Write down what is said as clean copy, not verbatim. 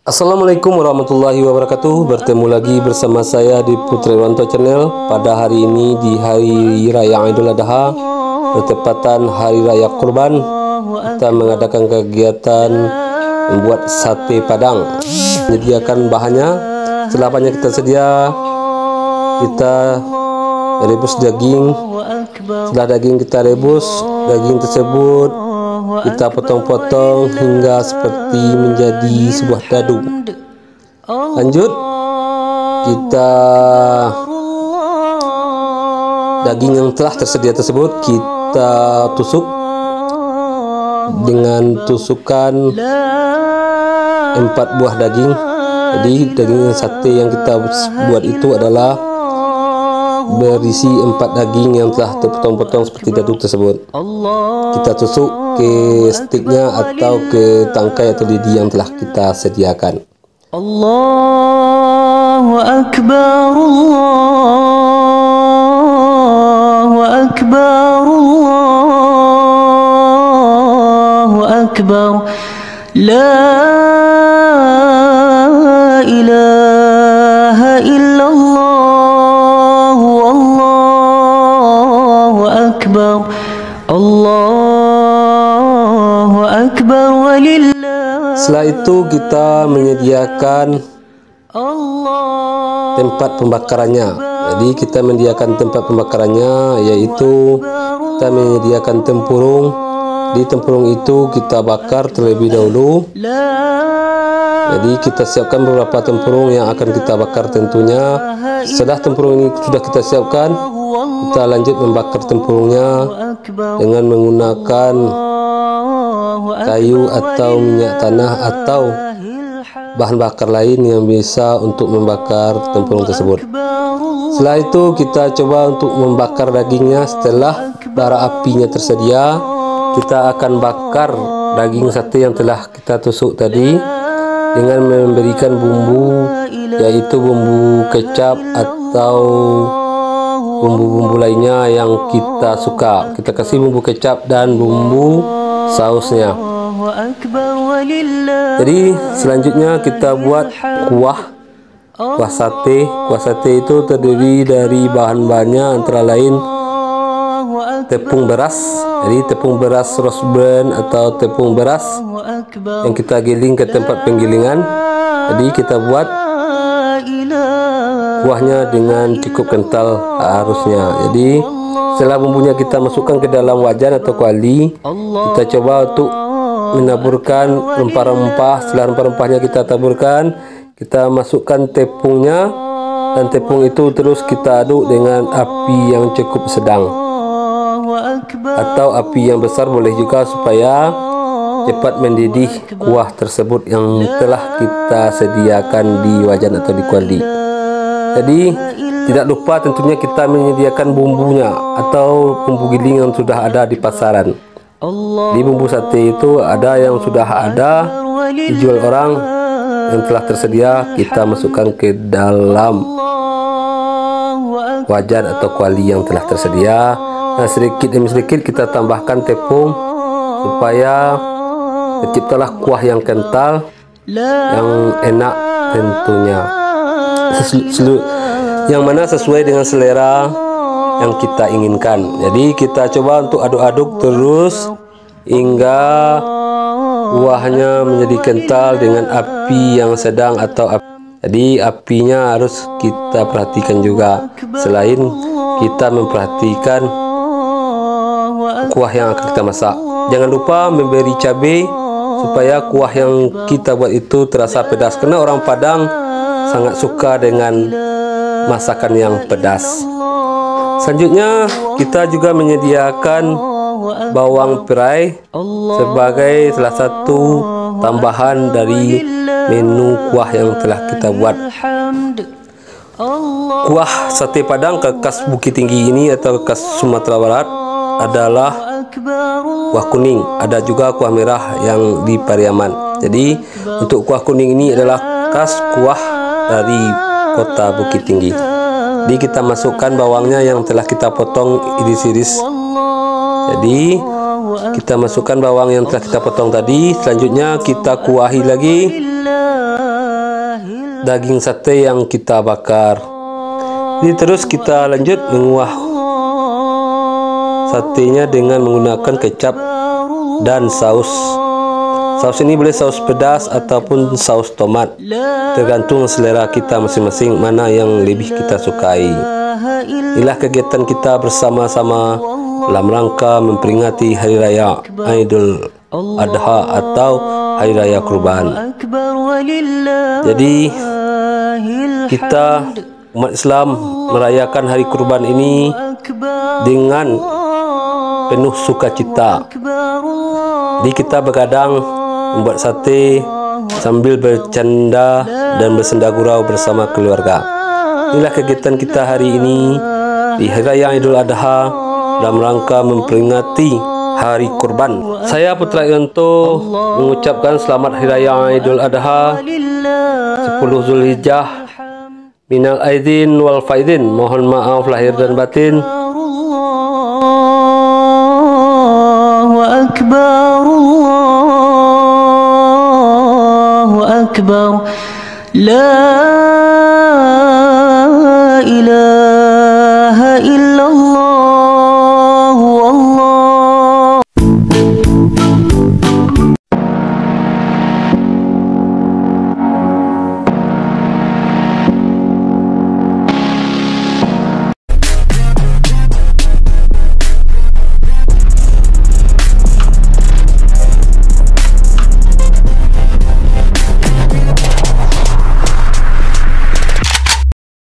Assalamualaikum warahmatullahi wabarakatuh. Bertemu lagi bersama saya di Putra Irwanto Channel. Pada hari ini di Hari Raya Idul Adha, bertepatan Hari Raya Kurban, kita mengadakan kegiatan membuat sate Padang. Menyediakan bahannya. Setelah bahannya kita sedia, kita rebus daging. Setelah daging kita rebus, daging tersebut kita potong-potong hingga seperti menjadi sebuah dadu. Lanjut, kita daging yang telah tersedia tersebut kita tusuk dengan tusukan 4 buah daging. Jadi daging sate yang kita buat itu adalah berisi 4 daging yang telah terpotong-potong seperti dadu tersebut. Kita tusuk ke stiknya atau ke tangkai atau lidi yang telah kita sediakan. Allahu Akbar, Allahu Akbar, Allahu Akbar, la ilaha illallah. Allahu Akbar walillah. Setelah itu kita menyediakan tempat pembakarannya. Jadi kita menyediakan tempat pembakarannya, yaitu kita menyediakan tempurung. Di tempurung itu kita bakar terlebih dahulu. Jadi kita siapkan beberapa tempurung yang akan kita bakar tentunya. Setelah tempurung ini sudah kita siapkan, kita lanjut membakar tempurungnya dengan menggunakan kayu atau minyak tanah atau bahan bakar lain yang bisa untuk membakar tempurung tersebut. Setelah itu kita coba untuk membakar dagingnya. Setelah bara apinya tersedia, kita akan bakar daging sate yang telah kita tusuk tadi dengan memberikan bumbu, yaitu bumbu kecap atau bumbu-bumbu lainnya yang kita suka. Kita kasih bumbu kecap dan bumbu sausnya. Jadi selanjutnya kita buat kuah sate. Kuah sate itu terdiri dari bahan-bahannya antara lain tepung beras. Jadi tepung beras roast brand atau tepung beras yang kita giling ke tempat penggilingan. Jadi kita buat kuahnya dengan cukup kental harusnya. Jadi setelah bumbunya kita masukkan ke dalam wajan atau kuali, kita coba untuk menaburkan rempah-rempah. Setelah rempah-rempahnya kita taburkan, kita masukkan tepungnya, dan tepung itu terus kita aduk dengan api yang cukup sedang atau api yang besar boleh juga, supaya cepat mendidih kuah tersebut yang telah kita sediakan di wajan atau di kuali. Jadi tidak lupa tentunya kita menyediakan bumbunya atau bumbu giling yang sudah ada di pasaran. Di bumbu sate itu ada yang sudah ada dijual orang yang telah tersedia, kita masukkan ke dalam wajan atau kuali yang telah tersedia. Nah, sedikit demi sedikit kita tambahkan tepung supaya terciptalah kuah yang kental, yang enak tentunya, yang mana sesuai dengan selera yang kita inginkan. Jadi kita coba untuk aduk-aduk terus hingga kuahnya menjadi kental dengan api yang sedang atau jadi apinya harus kita perhatikan juga. Selain kita memperhatikan kuah yang akan kita masak, jangan lupa memberi cabai supaya kuah yang kita buat itu terasa pedas, karena orang Padang sangat suka dengan masakan yang pedas. Selanjutnya kita juga menyediakan bawang tirai sebagai salah satu tambahan dari menu kuah yang telah kita buat. Kuah sate Padang khas Bukit Tinggi ini atau khas Sumatera Barat adalah kuah kuning. Ada juga kuah merah yang di Pariaman. Jadi untuk kuah kuning ini adalah khas kuah dari kota Bukit Tinggi. Jadi kita masukkan bawangnya yang telah kita potong iris-iris. Jadi kita masukkan bawang yang telah kita potong tadi. Selanjutnya kita kuahi lagi daging sate yang kita bakar. Jadi terus kita lanjut menguah satenya dengan menggunakan kecap dan saus. Saus ini boleh saus pedas ataupun saus tomat, tergantung selera kita masing-masing mana yang lebih kita sukai. Inilah kegiatan kita bersama-sama dalam rangka memperingati Hari Raya Idul Adha atau Hari Raya Kurban. Jadi kita umat Islam merayakan Hari Kurban ini dengan penuh sukacita. Jadi kita begadang membuat sate sambil bercanda dan bersenda gurau bersama keluarga. Inilah kegiatan kita hari ini di Hari Raya Idul Adha dalam rangka memperingati Hari Kurban. Saya Putra Yonto mengucapkan selamat Hari Raya Idul Adha 10 Zulhijjah. Minal aidin wal faidin. Mohon maaf lahir dan batin. Allahu Akbar, Allahu Akbar, la ilaha illallah.